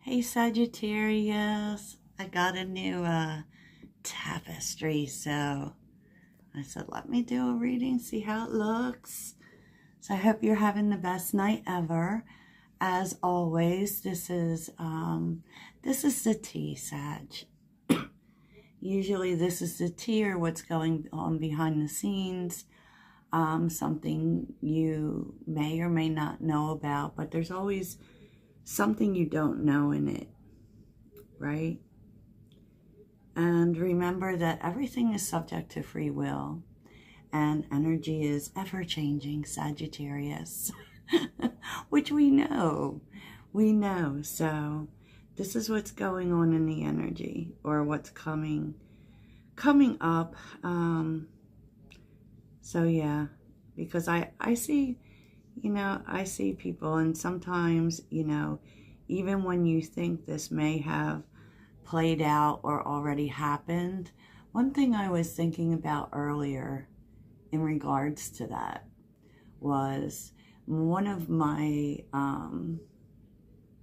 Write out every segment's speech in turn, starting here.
Hey Sagittarius, I got a new tapestry, so I said let me do a reading, see how it looks. So I hope you're having the best night ever. As always, this is the tea, Sag. Usually this is the tea or what's going on behind the scenes, something you may or may not know about, but there's always something you don't know in it, right? And remember that everything is subject to free will, and energy is ever-changing, Sagittarius, which we know. So this is what's going on in the energy, or what's coming up. So yeah, because I see, I see people, and sometimes, even when you think this may have played out or already happened, one thing I was thinking about earlier in regards to that was one of my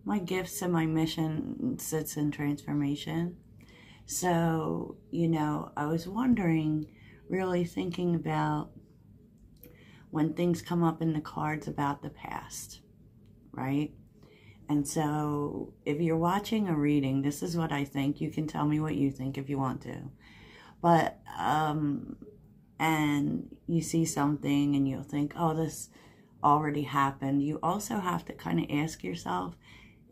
my gifts and my mission sits in transformation. So, I was wondering, really thinking about when things come up in the cards about the past, right? And so if you're watching a reading, this is what I think. You can tell me what you think if you want to. But, and you see something and you'll think, oh, this already happened. You also have to kind of ask yourself,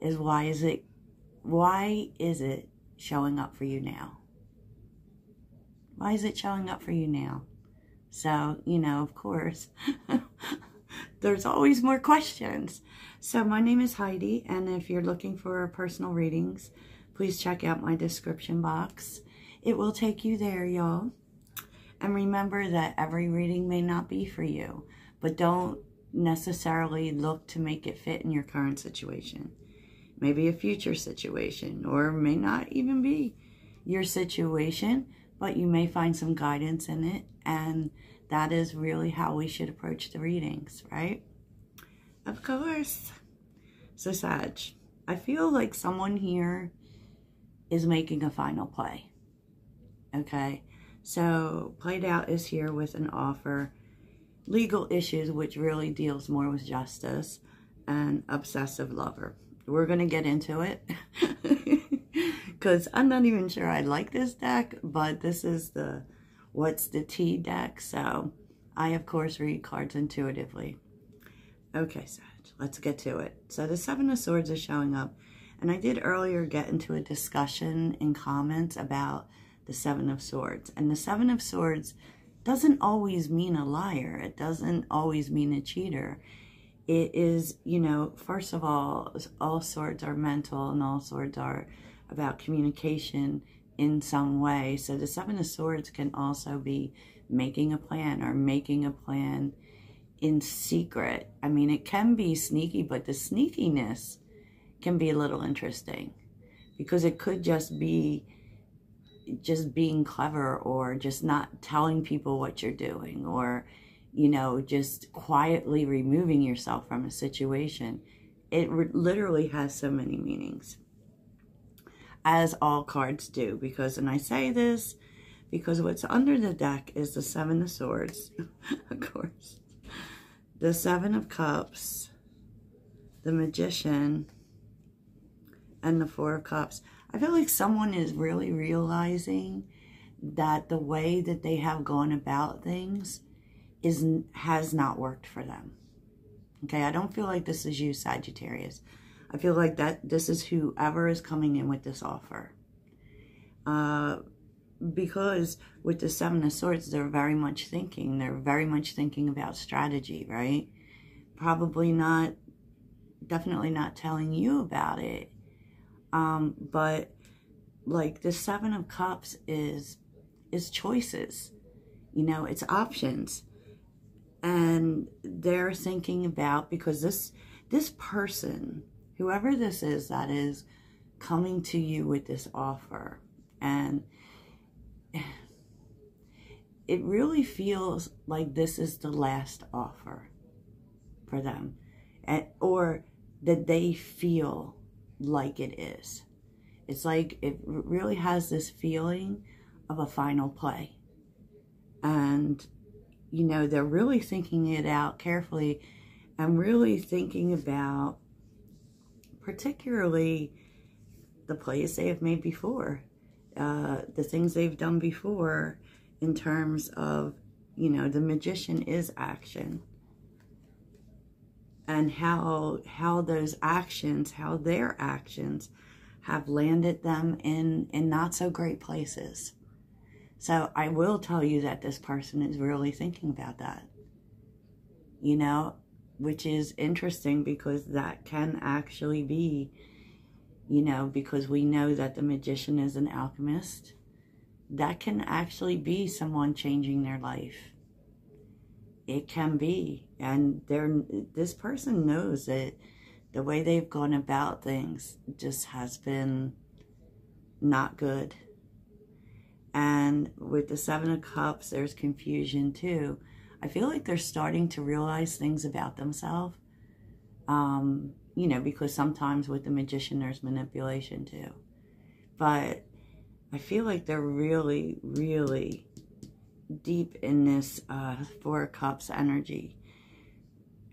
why is it showing up for you now? Why is it showing up for you now? So, of course, there's always more questions. So my name is Heidi, and if you're looking for personal readings, please check out my description box. It will take you there, y'all. And remember that every reading may not be for you, but don't necessarily look to make it fit in your current situation. Maybe a future situation, or may not even be your situation, but you may find some guidance in it, and that is really how we should approach the readings, right? Of course. So Sag, I feel like someone here is making a final play, okay? So played out is here with an offer, legal issues, which really deals more with justice, and obsessive lover. We're going to get into it because I'm not even sure I like this deck, but this is the What's the Tea deck, so I, of course, read cards intuitively. Okay, Sag, let's get to it. So the Seven of Swords is showing up, and I did earlier get into a discussion in comments about the Seven of Swords, and the Seven of Swords doesn't always mean a liar. It doesn't always mean a cheater. It is, first of all swords are mental, and all swords are about communication in some way. So the Seven of Swords can also be making a plan, or making a plan in secret. I mean, it can be sneaky, but the sneakiness can be a little interesting, because it could just be being clever, or just not telling people what you're doing, or just quietly removing yourself from a situation. It literally has so many meanings, as all cards do, because, and I say this because what's under the deck is the Seven of Swords, of course, the Seven of Cups, the Magician, and the Four of Cups. I feel like someone is really realizing that the way that they have gone about things has not worked for them. Okay, I don't feel like this is you, Sagittarius. I feel like that this is whoever is coming in with this offer. Because with the Seven of Swords, they're very much thinking. They're very much thinking about strategy, right? Probably not, definitely not telling you about it. But like the Seven of Cups is choices. It's options. And they're thinking about, because this person, whoever this is that is coming to you with this offer, and it really feels like this is the last offer for them, or that they feel like it is. It's like it really has this feeling of a final play. And, you know, they're really thinking it out carefully and really thinking about particularly the plays they have made before, the things they've done before in terms of, you know, the magician is action. And how those actions, how their actions have landed them in not so great places. So I will tell you that this person is really thinking about that, you know, which is interesting because that can actually be, you know, because we know that the magician is an alchemist, that can actually be someone changing their life. It can be. And this person knows that the way they've gone about things just has been not good. And with the Seven of Cups, there's confusion too. I feel like they're starting to realize things about themselves. You know, because sometimes with the magician, there's manipulation too. But I feel like they're really, really deep in this Four of Cups energy.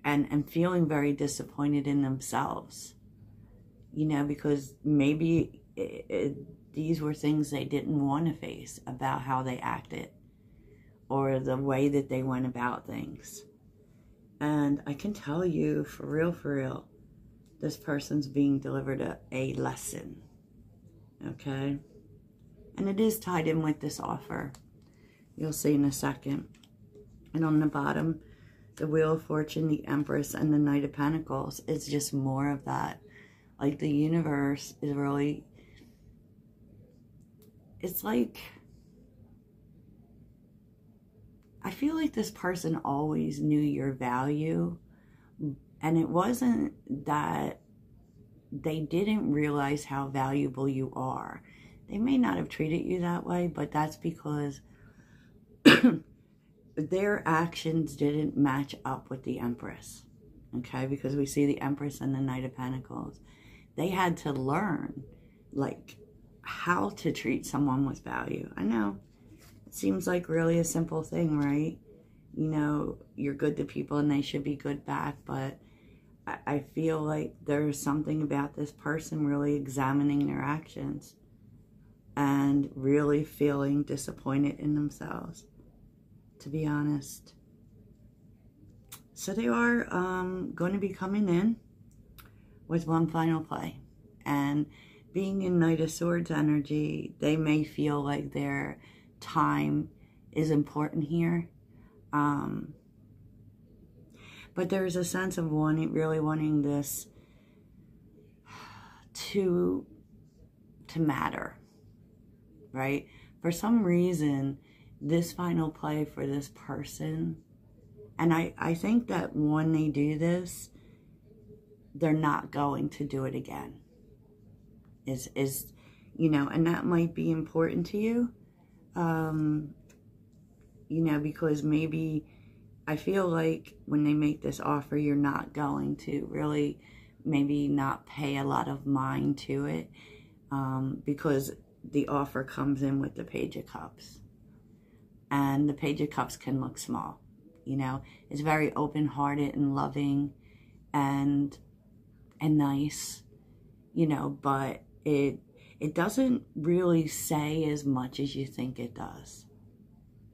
And feeling very disappointed in themselves. You know, because maybe these were things they didn't want to face about how they acted or the way that they went about things. And I can tell you, for real, this person's being delivered a lesson. Okay? And it is tied in with this offer. You'll see in a second. And on the bottom, the Wheel of Fortune, the Empress, and the Knight of Pentacles. It's just more of that. Like the universe is really... It's like... I feel like this person always knew your value. And it wasn't that they didn't realize how valuable you are. They may not have treated you that way, but that's because their actions didn't match up with the Empress. Okay, because we see the Empress and the Knight of Pentacles. They had to learn, like, how to treat someone with value. I know, it seems like really a simple thing, right? You know, you're good to people and they should be good back, but I feel like there's something about this person really examining their actions and really feeling disappointed in themselves, to be honest. So they are going to be coming in with one final play. And being in Knight of Swords energy, they may feel like their time is important here. But there's a sense of really wanting this to matter, right? For some reason, this final play for this person, and I think that when they do this, they're not going to do it again. Is you know, and that might be important to you, you know, because maybe I feel like when they make this offer, you're not going to really maybe not pay a lot of mind to it, because the offer comes in with the Page of Cups. And the Page of Cups can look small, you know. It's very open-hearted and loving and nice, you know, but it doesn't really say as much as you think it does.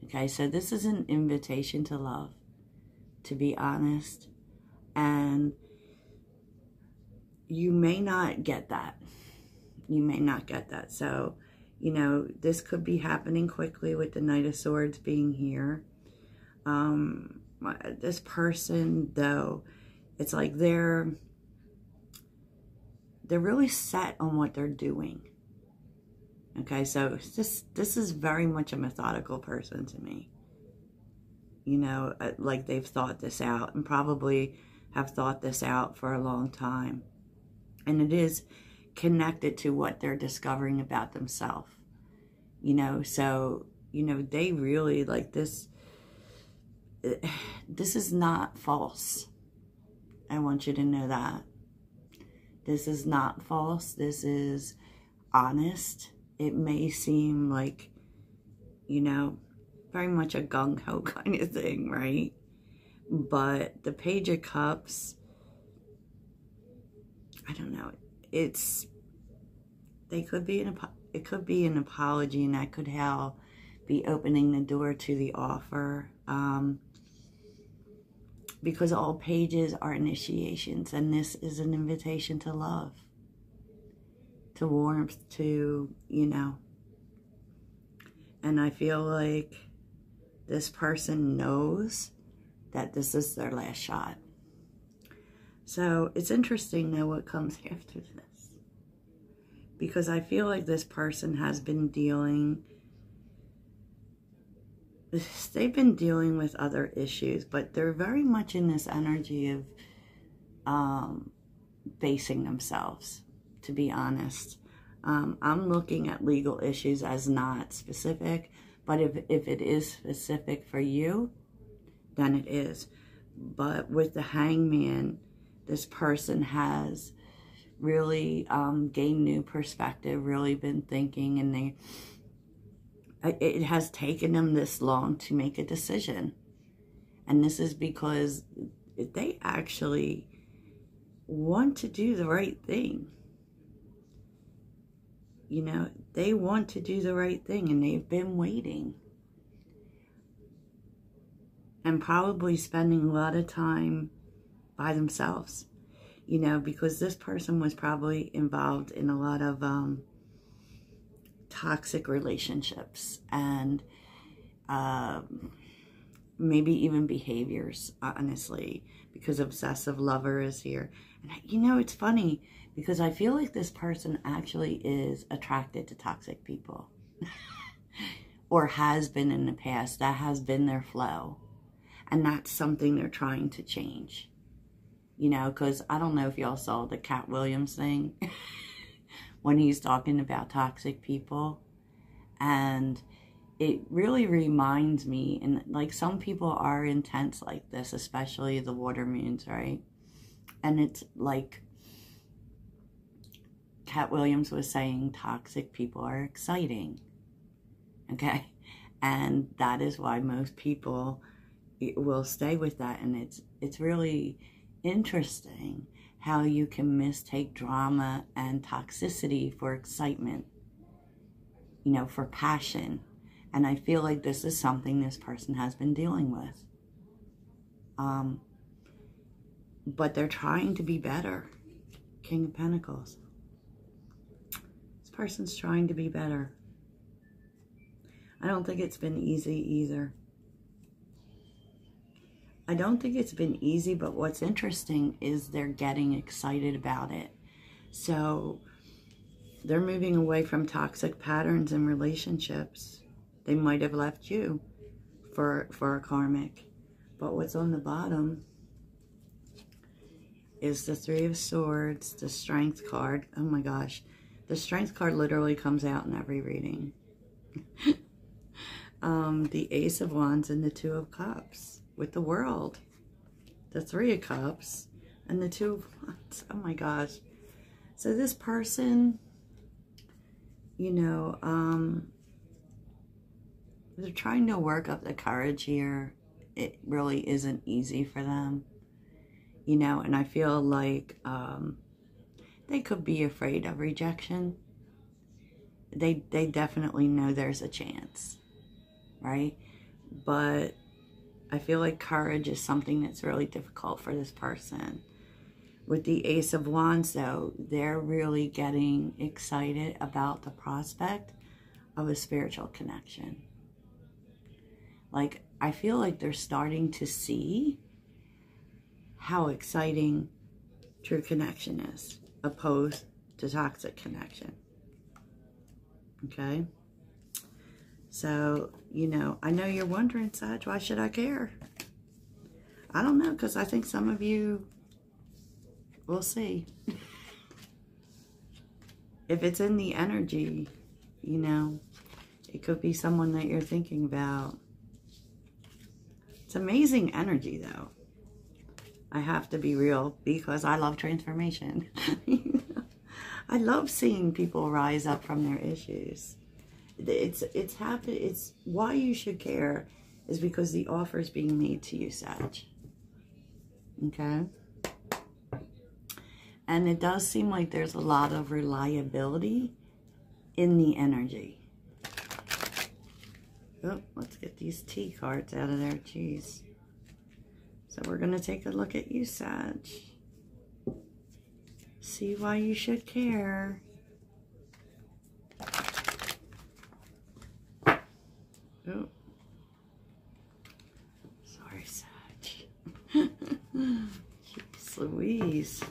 Okay, so this is an invitation to love, to be honest. And you may not get that. You may not get that. So, you know, this could be happening quickly with the Knight of Swords being here. This person, though, it's like they're really set on what they're doing. Okay, so this is very much a methodical person to me. You know, like they've thought this out and probably have thought this out for a long time. And it is connected to what they're discovering about themselves. You know, so, you know, they really, like, this is not false. I want you to know that. This is not false. This is honest. It may seem like, you know, very much a gung-ho kind of thing, right? But the Page of Cups, I don't know. It could be an apology, and that could be opening the door to the offer. Because all pages are initiations, and this is an invitation to love, to warmth, to, you know. And I feel like this person knows that this is their last shot. So it's interesting now what comes after this. Because I feel like this person has been they've been dealing with other issues, but they're very much in this energy of facing themselves, to be honest. I'm looking at legal issues as not specific, but if it is specific for you, then it is. But with the Hangman, this person has really gained new perspective, really been thinking, and it has taken them this long to make a decision. And this is because they actually want to do the right thing. You know, they want to do the right thing, and they've been waiting. And probably spending a lot of time by themselves. You know, because this person was probably involved in a lot of toxic relationships and maybe even behaviors, honestly, because obsessive lover is here. And you know, it's funny because I feel like this person actually is attracted to toxic people or has been in the past. That has been their flow, and that's something they're trying to change. You know, because I don't know if y'all saw the Cat Williams thing when he's talking about toxic people. And it really reminds me, and like some people are intense like this, especially the water moons, right? And it's like Cat Williams was saying, toxic people are exciting. Okay? And that is why most people will stay with that. And it's really interesting how you can mistake drama and toxicity for excitement, you know, for passion. And I feel like this is something this person has been dealing with. But they're trying to be better. King of Pentacles. This person's trying to be better. I don't think it's been easy either. I don't think it's been easy, but what's interesting is they're getting excited about it. So they're moving away from toxic patterns and relationships. They might have left you for a karmic. But what's on the bottom is the Three of Swords, the Strength card. Oh my gosh. The Strength card literally comes out in every reading. The Ace of Wands and the Two of Cups. With the World, the Three of Cups, and the Two of Wands. Oh my gosh. So this person, you know, they're trying to work up the courage here. It really isn't easy for them, you know, and I feel like they could be afraid of rejection. They definitely know there's a chance, right? But I feel like courage is something that's really difficult for this person. With the Ace of Wands, though, they're really getting excited about the prospect of a spiritual connection. Like, I feel like they're starting to see how exciting true connection is, opposed to toxic connection. Okay? So, you know, I know you're wondering, Sag, why should I care? I don't know, because I think some of you will see. If it's in the energy, you know, it could be someone that you're thinking about. It's amazing energy, though. I have to be real because I love transformation. I love seeing people rise up from their issues. It's happen. It's why you should care is because the offer is being made to you, Sag. Okay? And it does seem like there's a lot of reliability in the energy. Oh, let's get these T cards out of there. Jeez. So we're going to take a look at you, Sag. See why you should care. Oh. Sorry, Sag. Jeez Louise.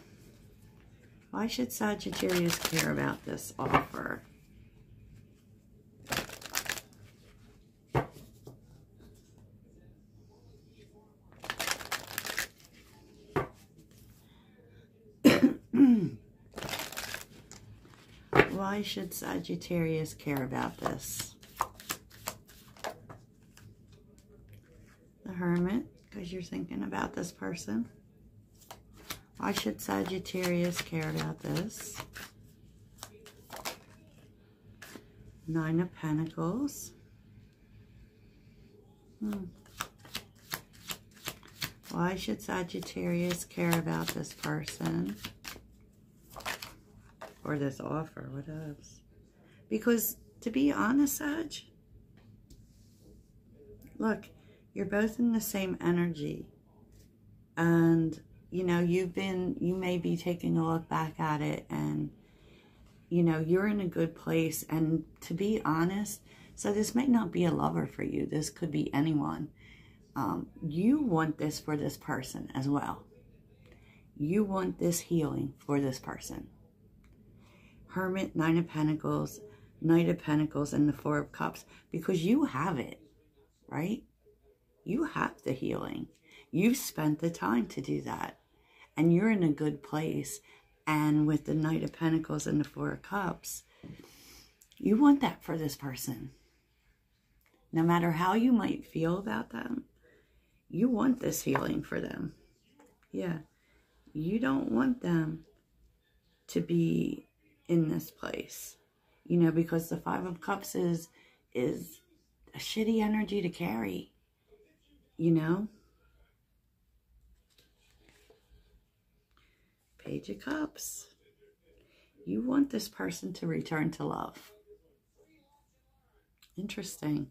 Why should Sagittarius care about this offer? Why should Sagittarius care about this? The Hermit, because you're thinking about this person. Why should Sagittarius care about this? Nine of Pentacles. Why should Sagittarius care about this person? Or this offer, what else? Because, to be honest, Sag, look, you're both in the same energy. And, you know, you may be taking a look back at it and, you know, you're in a good place. And to be honest, so this may not be a lover for you. This could be anyone. You want this for this person as well. You want this healing for this person. Hermit, Nine of Pentacles, Knight of Pentacles, and the Four of Cups. Because you have it, right? You have the healing. You've spent the time to do that. And you're in a good place. And with the Knight of Pentacles and the Four of Cups, you want that for this person. No matter how you might feel about them, you want this healing for them. Yeah. You don't want them to be in this place, you know, because the Five of Cups is a shitty energy to carry, you know. Page of Cups. You want this person to return to love. Interesting.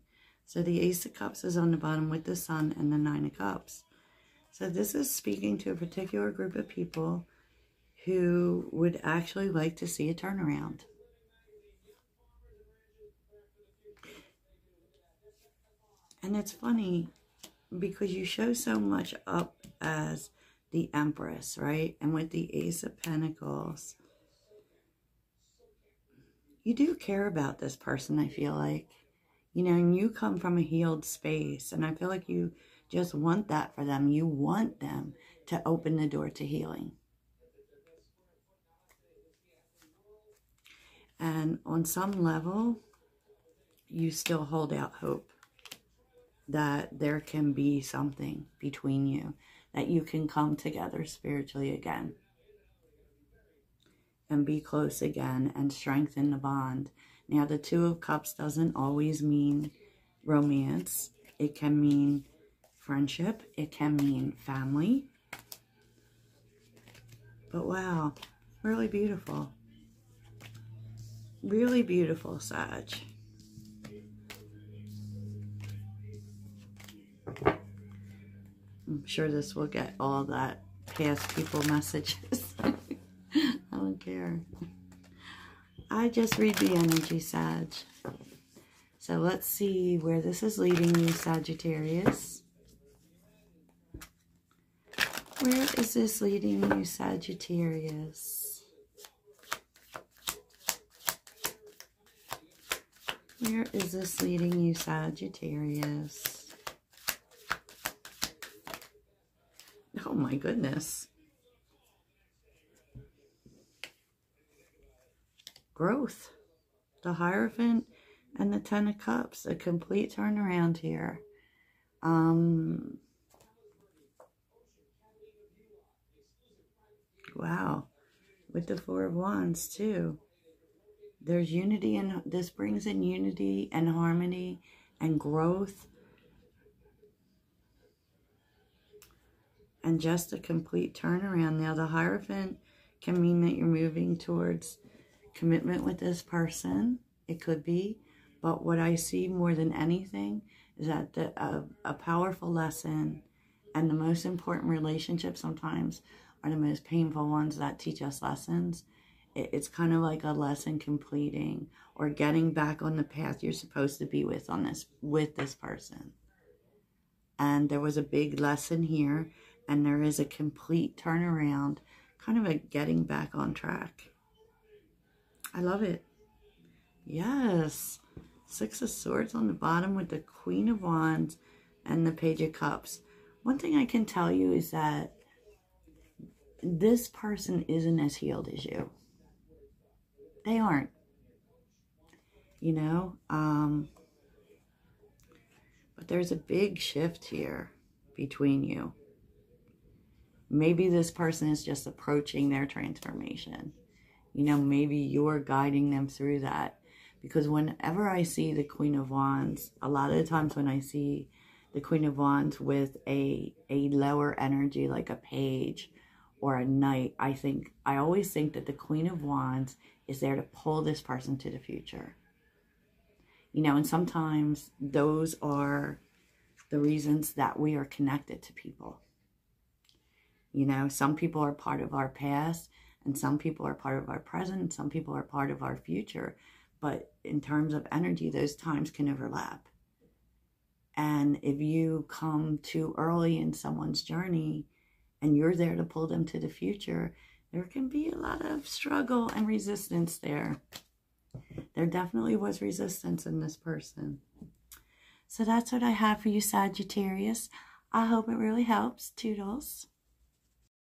So the Ace of Cups is on the bottom with the Sun and the Nine of Cups. So this is speaking to a particular group of people who would actually like to see a turnaround. And it's funny because you show so much up as the Empress, right? And with the Ace of Pentacles, you do care about this person, I feel like. You know, and you come from a healed space. And I feel like you just want that for them. You want them to open the door to healing. And on some level, you still hold out hope that there can be something between you, that you can come together spiritually again and be close again and strengthen the bond. Now, the Two of Cups doesn't always mean romance. It can mean friendship. It can mean family. But wow, really beautiful. Really beautiful, Sag. I'm sure this will get all that past people messages. I don't care. I just read the energy, Sag. So let's see where this is leading you, Sagittarius. Where is this leading you, Sagittarius? Where is this leading you, Sagittarius? Oh my goodness. Growth. The Hierophant and the Ten of Cups. A complete turnaround here. Wow. With the Four of Wands, too. There's unity, and this brings in unity and harmony and growth. And just a complete turnaround. Now, the Hierophant can mean that you're moving towards commitment with this person. It could be. But what I see more than anything is that a powerful lesson and the most important relationships sometimes are the most painful ones that teach us lessons. It's kind of like a lesson completing or getting back on the path you're supposed to be with this person. And there was a big lesson here, and there is a complete turnaround, kind of a getting back on track. I love it. Yes. Six of Swords on the bottom with the Queen of Wands and the Page of Cups. One thing I can tell you is that this person isn't as healed as you. They aren't. You know? But there's a big shift here between you. Maybe this person is just approaching their transformation. You know, maybe you're guiding them through that. Because whenever I see the Queen of Wands, a lot of the times when I see the Queen of Wands with a lower energy, like a page or a knight, I always think that the Queen of Wands is there to pull this person to the future. You know, and sometimes those are the reasons that we are connected to people. You know, some people are part of our past, and some people are part of our present, and some people are part of our future. But in terms of energy, those times can overlap. And if you come too early in someone's journey and you're there to pull them to the future, there can be a lot of struggle and resistance there. There definitely was resistance in this person. So that's what I have for you, Sagittarius. I hope it really helps. Toodles.